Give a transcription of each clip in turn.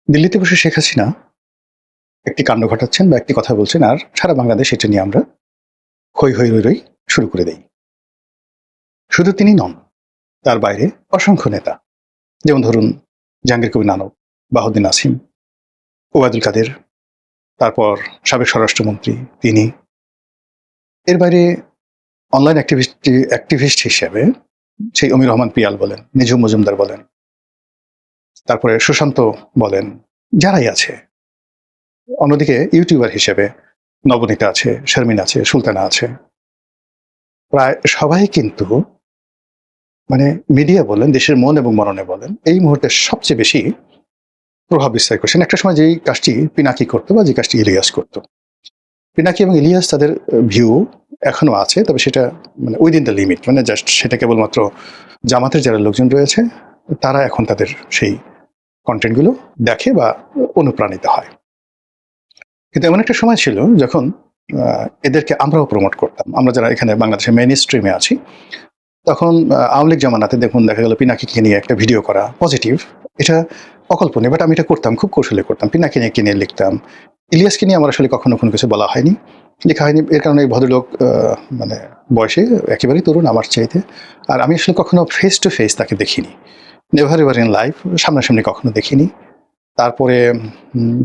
দিল্লিতে বসে শেখ হাসিনা একটি কাণ্ড ঘটাচ্ছেন বা একটি কথা বলছেন আর সারা বাংলাদেশ এটা নিয়ে আমরা হৈ হৈ রই রই শুরু করে দেই। শুধু তিনি নন, তার বাইরে অসংখ্য নেতা, যেমন ধরুন জাহাঙ্গীর কবির নানক, বাহাউদ্দিন নাসিম, ওবায়দুল কাদের, তারপর সাবেক স্বরাষ্ট্রমন্ত্রী তিনি। এর বাইরে অনলাইন অ্যাক্টিভিস্ট হিসেবে সেই অমির রহমান পিয়াল বলেন, নিঝুম মজুমদার বলেন, তারপরে সুশান্ত বলেন, যারাই আছে। অন্যদিকে ইউটিউবার হিসেবে নবনীতা আছে, শারমিন আছে, সুলতানা আছে। প্রায় সবাই কিন্তু মানে মিডিয়া বলেন, দেশের মন এবং মননে বলেন, এই মুহূর্তে সবচেয়ে বেশি প্রভাব বিস্তার করছেন। একটা সময় যেই কাজটি পিনাকি করতো বা যে কাজটি ইলিয়াস করতো, পিনাকি এবং ইলিয়াস তাদের ভিউ এখনো আছে, তবে সেটা মানে উইদিন দ্য লিমিট, মানে জাস্ট সেটা কেবলমাত্র জামাতের যারা লোকজন রয়েছে তারা এখন তাদের সেই কন্টেন্টগুলো দেখে বা অনুপ্রাণিত হয়। কিন্তু এমন একটা সময় ছিল যখন এদেরকে আমরাও প্রমোট করতাম। আমরা যারা এখানে বাংলাদেশের মেইন স্ট্রিমে আছি, তখন আওয়ামী লীগ জামানাতে দেখুন দেখা গেল পিনাকিকে নিয়ে একটা ভিডিও করা পজিটিভ, এটা অকল্পনীয়, বাট আমি এটা করতাম, খুব কৌশলে করতাম। পিনাকি নিয়ে লিখতাম। ইলিয়াসকে নিয়ে আমার আসলে কখনো কোনো কিছু বলা হয়নি, লেখা হয়নি। এর কারণে এই ভদ্রলোক মানে বয়সে একেবারেই তরুণ আমার চাইতে। আর আমি আসলে কখনো ফেস টু ফেস তাকে দেখিনি, নেভার এভার ইন লাইফ, সামনাসামনি কখনো দেখিনি। তারপরে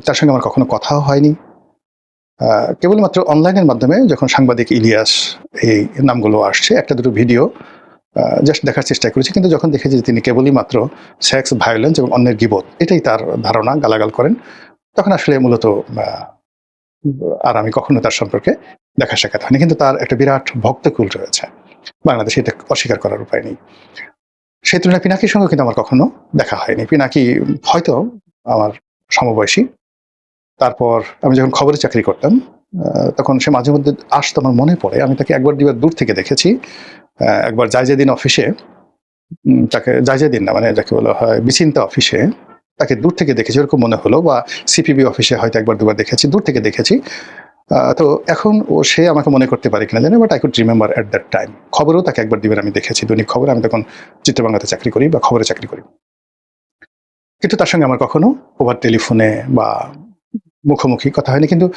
তার সঙ্গে আমার কখনো কথাও হয়নি। কেবলমাত্র অনলাইনের মাধ্যমে যখন সাংবাদিক ইলিয়াস এই নামগুলো আসছে, একটা দুটো ভিডিও জাস্ট দেখার চেষ্টা করেছি, কিন্তু যখন দেখেছি যে তিনি কেবলই মাত্র সেক্স, ভায়োলেন্স এবং অন্যের গিবত, এটাই তার ধারণা, গালাগাল করেন, তখন আসলে মূলত আর আমি কখনো তার সম্পর্কে দেখা সাক্ষাৎ হয়নি। কিন্তু তার একটা বিরাট ভক্তকুল রয়েছে বাংলাদেশে, এটা অস্বীকার করার উপায় নেই। সেই তুলনায় পিনাকির সঙ্গে কিন্তু আমার কখনো দেখা হয়নি। পিনাকি হয়তো আমার সমবয়সী। তারপর আমি যখন খবরে চাকরি করতাম, তখন সে মাঝে মধ্যে আসতো, আমার মনে পড়ে আমি তাকে একবার দুবার দূর থেকে দেখেছি। একবার জায়জাদিন অফিসে, তাকে জায়জাদিন না, মানে যাকে বলা হয় বিচিন্তা অফিসে, তাকে দূর থেকে দেখেছি ওরকম মনে হলো, বা সিপিবি অফিসে হয়তো একবার দুবার দেখেছি, দূর থেকে দেখেছি। তো এখন সে আমাকে মনে করতে পারে কিনা জানি, but I could remember at that time. খবরেও তাকে একবার দুবার আমি দেখেছি, দৈনিক খবরে। আমি তখন চিত্রবাংলাতে চাকরি করি বা খবরে চাকরি করি, কিন্তু তার সঙ্গে আমার কখনো ওভার টেলিফোনে বা মুখোমুখি কথা হয়নি। কিন্তু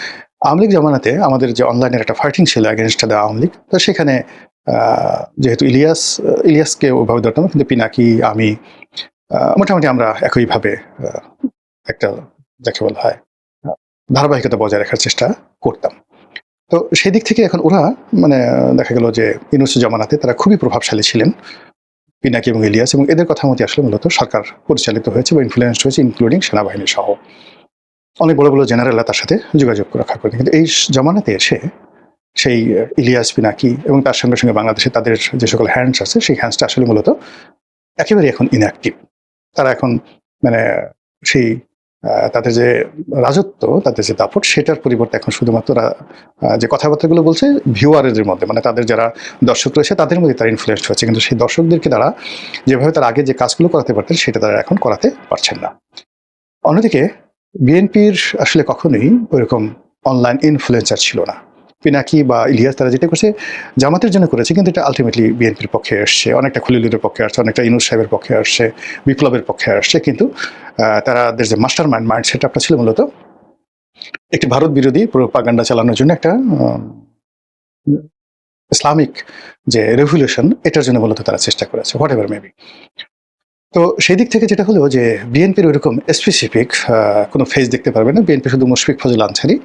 আওয়ামী লীগ জামানাতে আমাদের যে অনলাইনের একটা ফাইটিং ছিল অ্যাগেনস্ট দ্য আওয়ামী লীগ, তো সেখানে যেহেতু ইলিয়াসকে ওইভাবে ধরতাম, কিন্তু পিনাকি, আমি মোটামুটি আমরা একইভাবে একটা, যাকে বলা হয়, ধারাবাহিকতা বজায় রাখার চেষ্টা করতাম। তো সেই দিক থেকে এখন ওরা মানে দেখা গেল যে ইউনূস জামানাতে তারা খুবই প্রভাবশালী ছিলেন, পিনাকি এবং ইলিয়াস, এবং এদের কথা মতে আসলে মূলত সরকার পরিচালিত হয়েছে বা ইনফ্লুয়েন্সড হয়েছে, ইনক্লুডিং সেনাবাহিনী সহ। অনেক বড় বড় জেনারেলরা তার সাথে যোগাযোগ রক্ষা করেন। কিন্তু এই জামানাতে এসে সেই ইলিয়াস, পিনাকি এবং তার সঙ্গে সঙ্গে বাংলাদেশে তাদের যে সকল হ্যান্ডস আছে, সেই হ্যান্ডসটা আসলে মূলত একেবারে এখন ইনঅ্যাক্টিভ। তারা এখন মানে সেই তাদের যে রাজত্ব, তাদের যে দাপট, সেটার পরিবর্তে এখন শুধুমাত্র যে কথাবার্তাগুলো বলছে ভিউয়ারদের মধ্যে, মানে তাদের যারা দর্শক রয়েছে তাদের মধ্যে তারা ইনফ্লুয়েন্সড হচ্ছে, কিন্তু সেই দর্শকদেরকে তারা যেভাবে তার আগে যে কাজগুলো করাতে পারতেন সেটা তারা এখন করাতে পারছেন না। অন্যদিকে বিএনপির আসলে কখনোই ওইরকম অনলাইন ইনফ্লুয়েন্সার ছিল না। পিনাকি বা ইলিয়াস তারা যেটা করছে জামাতের জন্য করেছে, কিন্তু এটা আলটিমেটলি বিএনপির পক্ষে আসছে, অনেকটা খলিলুরের পক্ষে আসছে, অনেকটা ইউনূস সাহেবের পক্ষে আসছে, বিপ্লবের পক্ষে আসছে। কিন্তু তাদের যে মাস্টার মাইন্ড সেট আপটা ছিল মূলত একটি ভারত বিরোধী প্রোপাগান্ডা চালানোর জন্য, একটা ইসলামিক যে রেভলিউশন, এটার জন্য মূলত তারা চেষ্টা করেছে, হোয়াট এভার মেবি। তো সেই দিক থেকে যেটা হলো যে বিএনপির ওইরকম স্পেসিফিক কোনো ফেজ দেখতে পারবে না। বিএনপি শুধু মুশফিক ফজল আনসারি,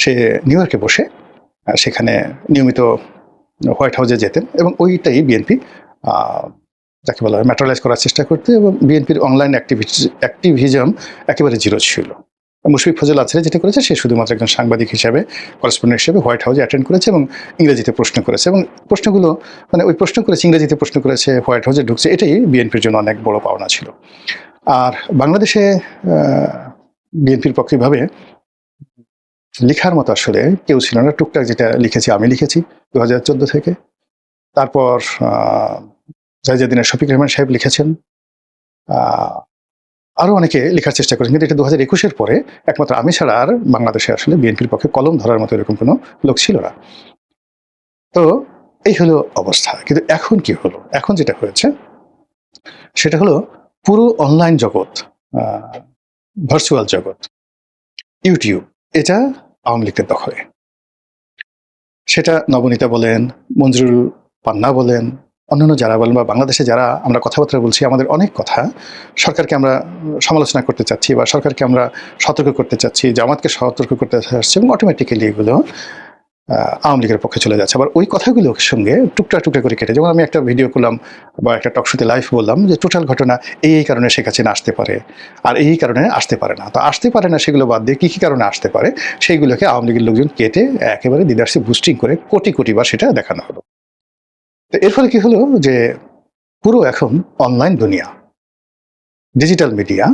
সে নিউ ইয়র্কে বসে সেখানে নিয়মিত হোয়াইট হাউসে যেতেন, এবং ওইটাই বিএনপি যাকে বলা হয় ম্যাটারালাইজ করার চেষ্টা করতে, এবং বিএনপির অনলাইন অ্যাক্টিভিজম একেবারে জিরো ছিল। মুশফিক ফজল আনসারি যেটা করেছে, সে শুধুমাত্র একজন সাংবাদিক হিসাবে, করেসপন্ডেন্ট হিসেবে হোয়াইট হাউসে অ্যাটেন্ড করেছে এবং ইংরেজিতে প্রশ্ন করেছে, এবং প্রশ্নগুলো মানে ওই প্রশ্ন করেছে, ইংরেজিতে প্রশ্ন করেছে, হোয়াইট হাউসে ঢুকছে, এটাই বিএনপির জন্য অনেক বড় পাওনা ছিল। আর বাংলাদেশে বিএনপির পক্ষে ভাবে লেখার মতো আসলে কেউ ছিল না। টুকটাক যেটা লিখেছি আমি লিখেছি 2014 থেকে। তারপর জায়জাদিনের শফিক রহমান সাহেব লিখেছেন, আরো অনেকে লেখার চেষ্টা করেছেন, কিন্তু এটা 2021-এর পরে একমাত্র আমি ছাড়া আর বাংলাদেশে আসলে বিএনপির পক্ষে কলম ধরার মতো এরকম কোনো লোক ছিল না। তো এই হলো অবস্থা। কিন্তু এখন কি হলো, এখন যেটা হয়েছে সেটা হলো পুরো অনলাইন জগৎ ভার্চুয়াল জগৎ, ইউটিউব, এটা আওয়ামী লীগের দখলে। সেটা নবনীতা বলেন, মঞ্জুরুল পান্না বলেন, অন্যান্য যারা বলেন, বা বাংলাদেশে যারা আমরা কথাবার্তা বলছি, আমাদের অনেক কথা সরকারকে আমরা সমালোচনা করতে চাচ্ছি বা সরকারকে আমরা সতর্ক করতে চাচ্ছি, জামাতকে সতর্ক করতে চাচ্ছি, এবং অটোমেটিক্যালি এগুলো আওয়ামী লীগের পক্ষে চলে যাচ্ছে। আবার ওই কথাগুলোর সঙ্গে টুকরা টুকরা করে কেটে, যেমন আমি একটা ভিডিও করলাম বা একটা টকশোতে লাইভ বললাম যে টোটাল ঘটনা এই কারণে শেখ হাসিনা আসতে পারে, আর এই কারণে আসতে পারে না। তো আসতে পারে না সেগুলো বাদ দিয়ে কী কী কারণে আসতে পারে সেইগুলোকে আওয়ামী লীগের লোকজন কেটে একেবারে দিদার্সে বুস্টিং করে কোটি কোটি বার সেটা দেখানো হলো। তো এর ফলে কি হলো যে পুরো এখন অনলাইন দুনিয়া, ডিজিটাল মিডিয়া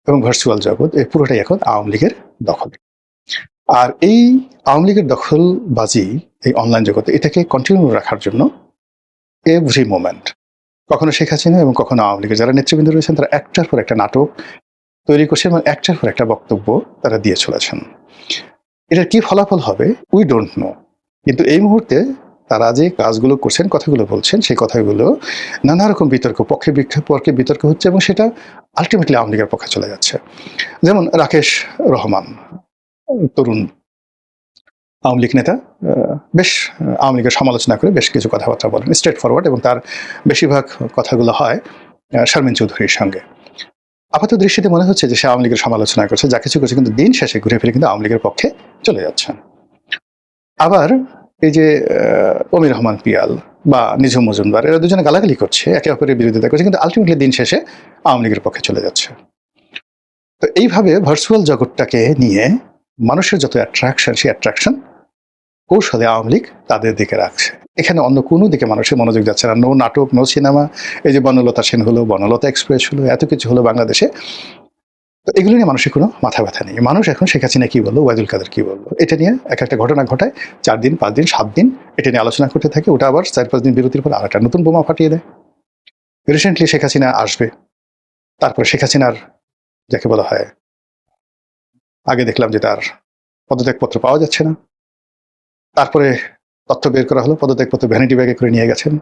এবং ভার্চুয়াল জগৎ, এই পুরোটাই এখন আওয়ামী লীগের দখলে। আর এই আওয়ামী লীগের দখলবাজি এই অনলাইন জগতে, এটাকে কন্টিনিউ রাখার জন্য এভরি মোমেন্ট কখনো শেখ হাসিনা এবং কখনো আওয়ামী লীগের যারা নেতৃবৃন্দ রয়েছেন তারা একটার পর একটা নাটক তৈরি করছেন এবং একটার পর একটা বক্তব্য তারা দিয়ে চলেছেন। এটার কি ফলাফল হবে উই ডোন্ট নো, কিন্তু এই মুহূর্তে তারা যে কাজগুলো করছেন, কথাগুলো বলছেন, সেই কথাগুলো নানা রকম বিতর্ক, পক্ষে বিতর্ক হচ্ছে এবং সেটা আলটিমেটলি আওয়ামী লীগের পক্ষে চলে যাচ্ছে। যেমন রাকেশ রহমান, তরুণ আওয়ামী লীগ নেতা, বেশ আওয়ামী লীগের সমালোচনা করে বেশ কিছু কথাবার্তা বলেন, স্ট্রেট ফরওয়ার্ড, এবং তার বেশিরভাগ কথাগুলো হয় শারমিন চৌধুরীর সঙ্গে। আপাত দৃষ্টিতে মনে হচ্ছে যে সে আওয়ামী লীগের সমালোচনা করছে, যা কিছু করছে, কিন্তু দিন শেষে ঘুরে ফিরে কিন্তু আওয়ামী লীগের পক্ষে চলে যাচ্ছে। আবার এই যে অমির রহমান পিয়াল বা নিঝুম মজুমদার, এরা দুজনে গালাগালি করছে, একে অপরের বিরোধিতা করছে, কিন্তু আলটিমেটলি দিন শেষে আওয়ামী লীগের পক্ষে চলে যাচ্ছে। তো এইভাবে ভার্চুয়াল জগৎটাকে নিয়ে মানুষের যত অ্যাট্রাকশন, সেই অ্যাট্রাকশন কৌশলে আওয়ামী লীগ তাদের দিকে রাখছে। এখানে অন্য কোনো দিকে মানুষের মনোযোগ যাচ্ছে না। নো নাটক, নো সিনেমা, এই যে বনলতা সেন হলো, বনলতা এক্সপ্রেস হলো, এত কিছু হলো বাংলাদেশে। তো এগুলো নিয়ে মানুষের কোনো মাথা ব্যথা নেই। মানুষ এখন শেখ হাসিনা কী বললো, ওয়াহিদুল কাদের কী বললো, এটা নিয়ে এক একটা ঘটনা ঘটায়, 4 দিন 5 দিন 7 দিন এটা নিয়ে আলোচনা করতে থাকে। ওটা আবার 4-5 দিন বিরতির পর আর একটা নতুন বোমা ফাটিয়ে দেয়। রিসেন্টলি শেখ হাসিনা আসবে, তারপরে শেখ হাসিনার যাকে বলা হয়, আগে দেখলাম যে তার পদত্যাগপত্র পাওয়া যাচ্ছে না, তারপরে তথ্য বের করা হলো পদত্যাগপত্র ভ্যানিটি ব্যাগে করে নিয়ে গেছেন।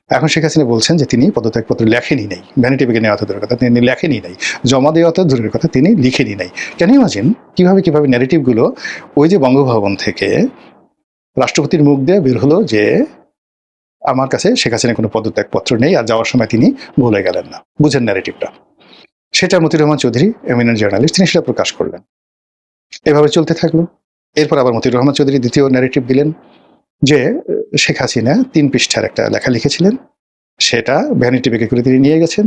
এখন শেখ হাসিনা বলছেন যে তিনি পদত্যাগপত্র লেখেনি নাই, ভ্যানিটি ব্যাগে নেওয়া তো দূরের কথা, তিনি লেখেনি নাই, জমা দেওয়া তো দূরের কথা, তিনি লিখেনি নাই। ক্যান ইউ ইমাজিন কিভাবে ন্যারেটিভগুলো ওই যে বঙ্গভবন থেকে রাষ্ট্রপতির মুখ দিয়ে বের হলো যে আমার কাছে শেখ হাসিনার কোনো পদত্যাগপত্র নেই, আর যাওয়ার সময় তিনি ভুলে গেলেন না। বুঝেন ন্যারেটিভটা? সেটা মতিউর রহমান চৌধুরী, এমিনেন্ট জার্নালিস্ট, তিনি সেটা প্রকাশ করলেন। এভাবে চলতে থাকলো। এরপর আবার মতিউর রহমান চৌধুরী দ্বিতীয় ন্যারেটিভ দিলেন যে শেখ হাসিনা 3 পৃষ্ঠার একটা লেখা লিখেছিলেন, সেটা ভ্যানিটি ব্যাগে করে তিনি নিয়ে গেছেন।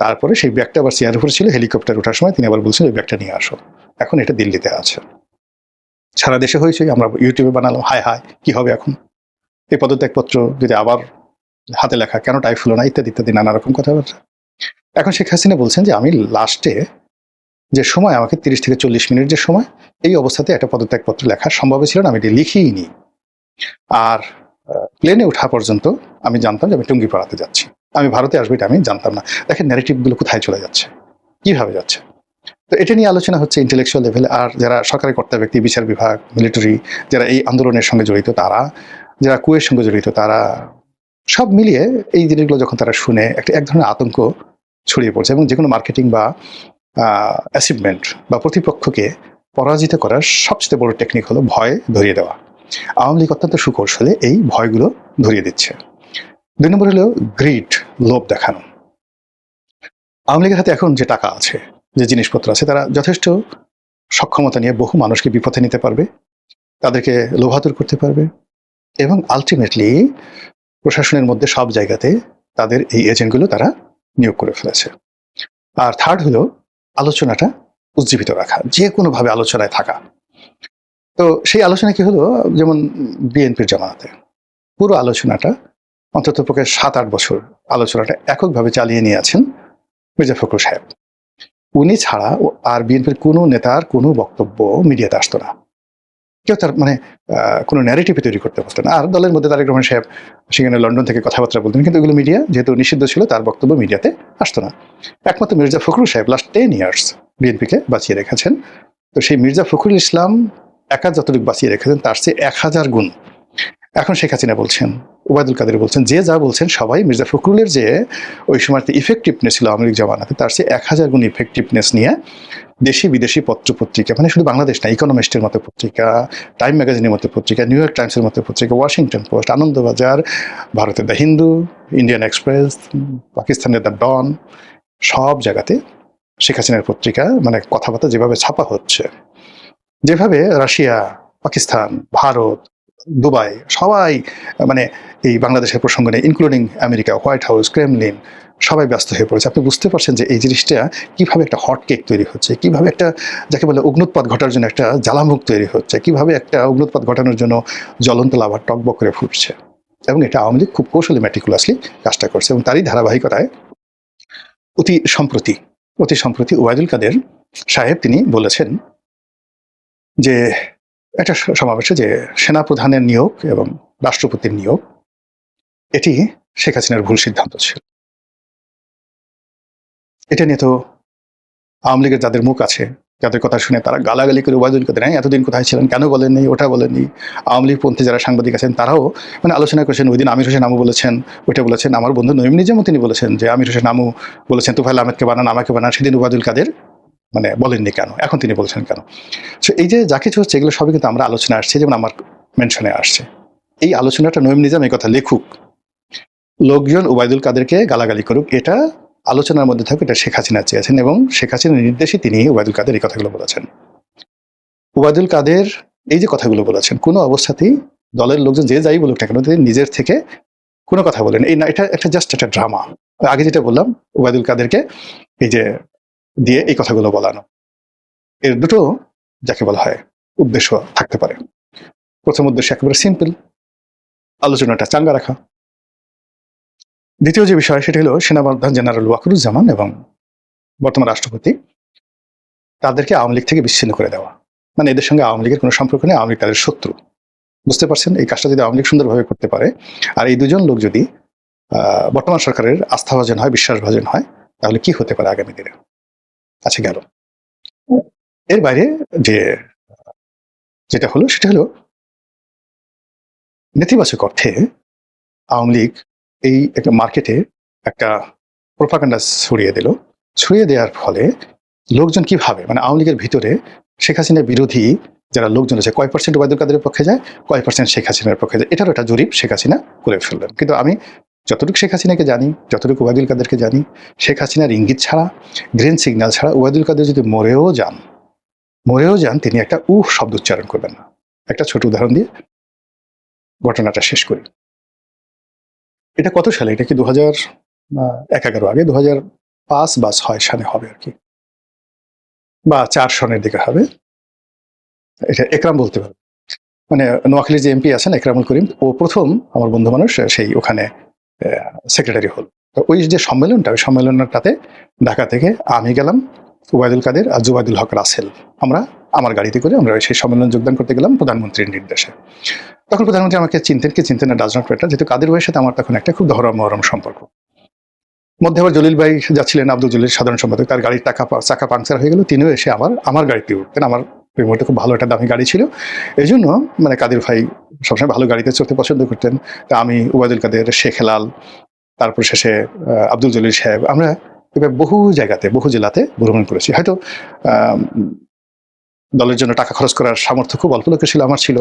তারপরে সেই ব্যাগটা আবার চেয়ারের উপর ছিল, হেলিকপ্টার ওঠার সময় তিনি আবার বলছেন ওই ব্যাগটা নিয়ে আসো। এখন এটা দিল্লিতে আছে, সারা দেশে হয়েছে। আমরা ইউটিউবে বানালাম, হায় হায় কি হবে এখন, এই পদত্যাগপত্র যদি আবার হাতে লেখা, কেন টাইপ হলো না, ইত্যাদি ইত্যাদি নানা রকম কথাবার্তা। এখন শেখ হাসিনা বলছেন যে আমি লাস্টে যে সময়, আমাকে 30 থেকে 40 মিনিট যে সময়, এই অবস্থাতে একটা পদত্যাগপত্র লেখা সম্ভব ছিল না, আমি এটি লিখিই নি। আর প্লেনে ওঠা পর্যন্ত আমি জানতাম যে আমি টুঙ্গি পাড়াতে যাচ্ছি, আমি ভারতে আসবো এটা আমি জানতাম না। দেখেন ন্যারেটিভগুলো কোথায় চলে যাচ্ছে, কিভাবে যাচ্ছে। তো এটা নিয়ে আলোচনা হচ্ছে ইন্টেলেকচুয়াল লেভেলে। আর যারা সরকারি কর্তা ব্যক্তি, বিচার বিভাগ, মিলিটারি, যারা এই আন্দোলনের সঙ্গে জড়িত, তারা, যারা কুয়ের সঙ্গে জড়িত, তারা সব মিলিয়ে এই জিনিসগুলো যখন তারা শুনে এক ধরনের আতঙ্ক ছড়িয়ে পড়ছে। এবং যে কোনো মার্কেটিং বা অ্যাচিভমেন্ট বা প্রতিপক্ষকে পরাজিত করার সবচেয়ে বড় টেকনিক হলো ভয় ধরিয়ে দেওয়া। আওয়ামী লীগ অত্যন্ত সুকৌশলে এই ভয়গুলো ধরিয়ে দিচ্ছে। 2 নম্বর হলো গ্রিড, লোভ দেখানো। আওয়ামী লীগের হাতে এখন যে টাকা আছে, যে জিনিসপত্র আছে, তারা যথেষ্ট সক্ষমতা নিয়ে বহু মানুষকে বিপথে নিতে পারবে, তাদেরকে লোভাতুর করতে পারবে, এবং আলটিমেটলি প্রশাসনের মধ্যে সব জায়গাতে তাদের এই এজেন্টগুলো তারা নিয়োগ করে ফেলেছে। আর থার্ড হলো আলোচনাটা উজ্জীবিত রাখা, যে কোনোভাবে আলোচনায় থাকা। তো সেই আলোচনা কি হলো, যেমন বিএনপির জামানাতে পুরো আলোচনাটা অন্তত পক্ষে 7-8 বছর আলোচনাটা এককভাবে চালিয়ে নিয়ে আছেন মির্জা ফখরুল সাহেব। উনি ছাড়া আর বিএনপির কোনো নেতার কোনো বক্তব্য মিডিয়াতে আসতো না, কেউ তার মানে কোনো ন্যারেটিভ তৈরি করতে পারতো না। আর দলের মধ্যে তারেক রহমান সাহেব সেখানে লন্ডন থেকে কথাবার্তা বলতেন, কিন্তু এগুলো মিডিয়া যেহেতু নিষিদ্ধ ছিল, তার বক্তব্য মিডিয়াতে আসতো না। একমাত্র মির্জা ফখরুল সাহেব লাস্ট 10 ইয়ার্স বিএনপিকে বাঁচিয়ে রেখেছেন। তো সেই মির্জা ফখরুল ইসলাম একা যতটুকু বাঁচিয়ে রেখেছেন তার চেয়ে 1000 গুণ এখন শেখ হাসিনা বলছেন ওবায়দুল কাদের বলছেন, যে যা বলছেন সবাই মির্জা ফখরুলের যে ওই সময়তে ইফেক্টিভনেস ছিল আওয়ামী লীগ জামানাতে, তার চেয়ে 1000 গুণ ইফেক্টিভনেস নিয়ে দেশি বিদেশি পত্র পত্রিকা, মানে শুধু বাংলাদেশ না, ইকোনমিস্টের মতো পত্রিকা, টাইম ম্যাগাজিনের মতো পত্রিকা, নিউ ইয়র্ক টাইমসের মতো পত্রিকা, ওয়াশিংটন পোস্ট, আনন্দবাজার, ভারতের দ্য হিন্দু, ইন্ডিয়ান এক্সপ্রেস, পাকিস্তানের দ্য ডন, সব জায়গাতে শেখ হাসিনার পত্রিকা মানে কথাবার্তা যেভাবে ছাপা হচ্ছে, যেভাবে রাশিয়া, পাকিস্তান, ভারত, দুবাই সবাই মানে এই বাংলাদেশের প্রসঙ্গ নেই, including America, white house, Kremlin, সবাই ব্যস্ত হয়ে পড়েছে। আপনি বুঝতে পারছেন যে এই জিনিসটা কিভাবে একটা হট কেক তৈরি হচ্ছে, কিভাবে একটা যাকে বলে অগ্নুৎপাত ঘটার জন্য একটা জ্বালামুখ তৈরি হচ্ছে, কিভাবে একটা অগ্নুৎপাত ঘটানোর জন্য জ্বলন্ত লাভা টকবক করে ফুটছে। এবং এটা আওয়ামী লীগ খুব কৌশলী ম্যাটিকুলাসলি কাজটা করছে। এবং তারই ধারাবাহিকতায় অতি সম্প্রতি ওবায়দুল কাদের সাহেব তিনি বলেছেন যে একটা সমাবেশে যে সেনাপ্রধানের নিয়োগ এবং রাষ্ট্রপতির নিয়োগ এটি শেখ হাসিনার ভুল সিদ্ধান্ত ছিল। এটা নিয়ে তো আওয়ামী লীগের যাদের মুখ আছে, যাদের কথা শুনে তারা গালাগালি করে ওবায়দুল কাদের এতদিন কোথায় ছিলেন, কেন বলেননি, ওটা বলেননি। আওয়ামী লীগ পন্থী যারা সাংবাদিক আছেন তারাও মানে আলোচনা করেছেন। ওই দিন আমির হোসেন আমু বলেছেন, ওইটা বলেছেন। আমার বন্ধু নঈম নিজামও তিনি বলেছেন যে আমির হোসেন আমু বলেছেন তুফাইল আহমেদকে বানান, আমাকে বানান, সেদিন ওবায়দুল কাদের মানে বলেননি কেন, এখন তিনি বলছেন কেন। সো এই যে যা কিছু হচ্ছে এগুলো সবই কিন্তু আমরা আলোচনা আসছে, যেমন আমার মেনশনে আসছে। এই আলোচনাটা নঈম নিজাম এই কথা লেখুক, লোকজন ওবায়দুল কাদেরকে গালাগালি করুক, এটা আলোচনার মধ্যে থাকুক, এটা শেখ হাসিনা চেয়েছেন এবং শেখ হাসিনার নির্দেশে তিনি ওবায়দুল কাদের এই কথাগুলো বলেছেন। ওবায়দুল কাদের এই যে কথাগুলো বলেছেন, কোনো অবস্থাতেই দলের লোকজন যে যাই বলুক না কেন তিনি নিজের থেকে কোনো কথা বলেন এই না, এটা একটা জাস্ট একটা ড্রামা। আগে যেটা বললাম ওবায়দুল কাদেরকে এই যে দিয়ে এই কথাগুলো বলানো, এর দুটো যাকে বলা হয় উদ্দেশ্য থাকতে পারে। প্রথম উদ্দেশ্য একেবারে সিম্পল, আলোচনাটা চাঙ্গা রাখা। দ্বিতীয় যে বিষয় সেটা হলো সেনাপ্রধান জেনারেল ওয়াকারুজ্জামান এবং বর্তমান রাষ্ট্রপতি তাদেরকে আওয়ামী লীগ থেকে বিচ্ছিন্ন করে দেওয়া, মানে এদের সঙ্গে আওয়ামী লীগের কোনো সম্পর্ক নেই, আওয়ামী লীগ তাদের শত্রু। বুঝতে পারছেন, এই কাজটা যদি আওয়ামী লীগ সুন্দরভাবে করতে পারে আর এই দুজন লোক যদি বর্তমান সরকারের আস্থাভাজন হয়, বিশ্বাসভাজন হয়, তাহলে কি হতে পারে আগামী দিনে। আচ্ছা গেল, এর বাইরে যে যেটা হলো সেটা হলো নেতিবাচক অর্থে আওয়ামী লীগ এই একটা মার্কেটে একটা প্রোপাগান্ডা ছড়িয়ে দেওয়ার ফলে লোকজন কিভাবে মানে আওয়ামী লীগের ভিতরে শেখ হাসিনা বিরোধী যারা লোকজন আছে কয় পার্সেন্ট ওবায়দুল কাদের পক্ষে যায়, কয় পার্সেন্ট শেখ হাসিনার পক্ষে যায়, এটারও একটা জরিপ শেখ হাসিনা করে ফেললেন। কিন্তু আমি যতটুকু শেখ হাসিনাকে জানি, যতটুকু ওবায়দুল কাদেরকে জানি, শেখ হাসিনার ইঙ্গিত ছাড়া, গ্রিন সিগন্যাল ছাড়া ওবায়দুল কাদের যদি মরেও যান তিনি একটা শব্দ উচ্চারণ করবেন না। একটা ছোট উদাহরণ দিয়ে ঘটনাটা শেষ করি। এটা কত সালে, এটা কি 2011 আগে 2005 বা 6 সালে হবে আর কি, বা 4 সনের দিকে হবে। এটা একরাম বলতে পারবে, মানে নোয়াখালীর যে এমপি আছেন একরামুল করিম, ও প্রথম আমার বন্ধু মানুষ সেই ওখানে সেক্রেটারি হল। তো ওই যে সম্মেলনটা, ওই সম্মেলনটাতে ঢাকা থেকে আমি গেলাম, ওবায়দুল কাদের আর জুবাইদুল হক রাসেল, আমরা আমার গাড়িতে করে আমরা সেই সম্মেলন যোগদান করতে গেলাম প্রধানমন্ত্রীর নির্দেশে। তখন প্রধানমন্ত্রী আমাকে চিনতেন না, ডাজ নট ম্যাটার, যেহেতু কাদের ভাইয়ের সাথে আমার তখন একটা খুব মহরম সম্পর্ক। মধ্যে আবার জলিল ভাই যাচ্ছিলেন, আব্দুল জলিল সাধারণ সম্পাদক, তার গাড়ির চাকা পাংচার হয়ে গেল, তিনিও এসে আমার গাড়িতে উঠতেন। আমার ওই মুহূর্তে খুব ভালো একটা দামি গাড়ি ছিল, এই জন্য মানে কাদের ভাই সবসময় ভালো গাড়িতে চড়তে পছন্দ করতেন। তা আমি, ওবায়দুল কাদের, শেখ হেলাল, তারপর শেষে আব্দুল জলিল সাহেব, আমরা এবার বহু জায়গাতে বহু জেলাতে ভ্রমণ করেছি। হয়তো দলের জন্য টাকা খরচ করার সামর্থ্য খুব অল্প লোকের ছিল, আমার ছিল।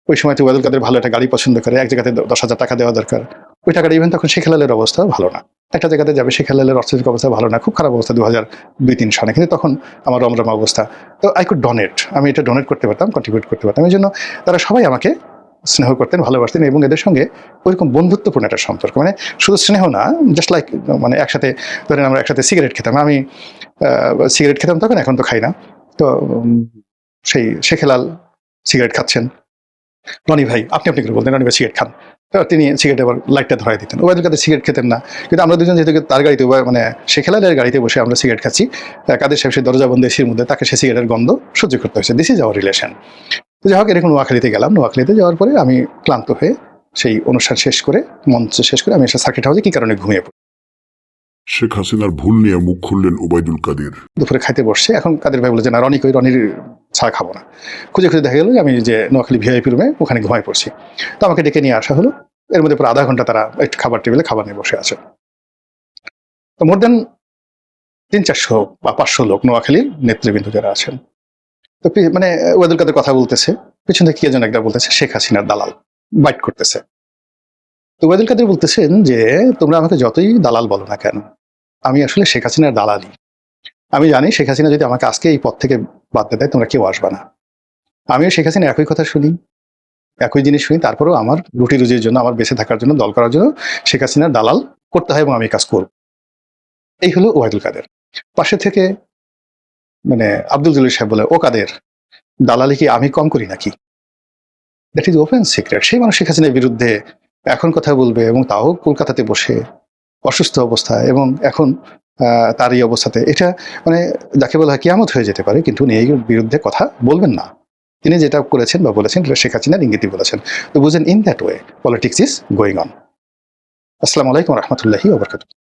ওই সময় তো ওবায়দুল কাদের ভালো একটা গাড়ি পছন্দ করে, এক জায়গাতে 10,000 টাকা দেওয়া দরকার, ওই টাকাটা ইভেন তখন শেখ হেলালের অবস্থা ভালো না, একটা জায়গাতে যাবে, শেখ হেলালের অর্থনৈতিক অবস্থা ভালো না, খুব খারাপ অবস্থা 2002-03 সনে, কিন্তু তখন আমার রমরমা অবস্থা। তো আই কুড ডোনেট, আমি এটা ডোনেট করতে পারতাম, কন্ট্রিবিউট করতে পারতাম। এই জন্য তারা সবাই আমাকে স্নেহ করতেন, ভালোবাসতেন এবং এদের সঙ্গে ওইরকম বন্ধুত্বপূর্ণ একটা সম্পর্ক, মানে শুধু স্নেহ না, জাস্ট লাইক মানে একসাথে ধরেন আমরা একসাথে সিগারেট খেতাম, আমি সিগারেট খেতাম তখন, এখন তো খাই না। তো সেই শেখ হেলাল সিগারেট খাচ্ছেন, রনি ভাই আপনি করে বলতেন, রনি ভাই সিগারেট খান, তিনি সিগারেট আবার লাইটটা ধরাই দিতেন। ওবায়দুল কাদের সিগারেট খেতেন না, কিন্তু আমরা দুজন যেহেতু তার গাড়িতে মানে শেখ হেলালের গাড়িতে বসে আমরা সিগারেট খাচ্ছি, কাদের সাহেব সেই দরজা বন্ধ এসির মধ্যে, তাকে সে সিগারেটের গন্ধ সহ্য করতে হয়েছে। This is our relation. তো যাই হোক, এরকম নোয়াখালীতে গেলাম, নোয়াখালীতে যাওয়ার পরে আমি ক্লান্ত হয়ে সেই অনুষ্ঠান শেষ করে, মঞ্চ শেষ করে আমি এসে সার্কিট হাউসে কি কারণে ঘুমিয়ে পড়ি। শেখ হাসিনার ভুল নিয়ে মুখ খুললেন ওবায়দুল কাদের। দুপুরে খাইতে বসছে, এখন কাদের ভাই বলে যে না রনি কই, রনির ছাড়া খাবো না। খুঁজে দেখা গেল যে আমি যে নোয়াখালী ভিআইপি রুমে ওখানে ঘুমাই পড়ছি। তো আমাকে ডেকে নিয়ে আসা হলো, এর মধ্যে প্রায় আধা ঘন্টা তারা একটু খাবার টেবিলে খাবার নিয়ে বসে আছে। তো মোর দেন 300-400 বা 500 লোক নোয়াখালীর নেতৃবৃন্দ যারা আছেন, তো মানে ওবায়দুল কাদের কথা বলতেছে, পিছনে কে যেন একটা বলতেছে শেখ হাসিনার দালাল, বাইট করতেছে। তো ওবায়দুল কাদের বলতেছেন যে তোমরা আমাকে যতই দালাল বলো না কেন, আমি আসলে শেখ হাসিনার দালালই। আমি জানি শেখ হাসিনা যদি আমাকে আজকে এই পদ থেকে বাদ দিয়ে দেয় তোমরা কেউ আসবে না। আমিও শেখ হাসিনা একই কথা শুনি, একই জিনিস শুনি, তারপরেও আমার রুটি রুজির জন্য, আমার বেঁচে থাকার জন্য, দল করার জন্য শেখ হাসিনার দালাল করতে হয় এবং আমি কাজ করব। এই হলো ওবায়দুল কাদের। পাশে থেকে মানে আব্দুল জলিল সাহেব বলে, ও কাদের, দালালি কি আমি কম করি নাকি? That is open secret. সেই মানুষ শেখ হাসিনার বিরুদ্ধে এখন কথা বলবে, এবং তাও কলকাতাতে বসে অসুস্থ অবস্থায়, এবং এখন তার এই অবস্থাতে, এটা মানে যাকে বলা হয় কিয়ামত হয়ে যেতে পারে, কিন্তু উনি এই বিরুদ্ধে কথা বলবেন না। তিনি যেটা করেছেন বা বলেছেন এটা শেখ হাসিনার ইঙ্গিতই বলেছেন। তো বুঝেন, in that way politics is going on. আসসালামু আলাইকুম রহমতুল্লাহি ওয়া বারাকাতুহু।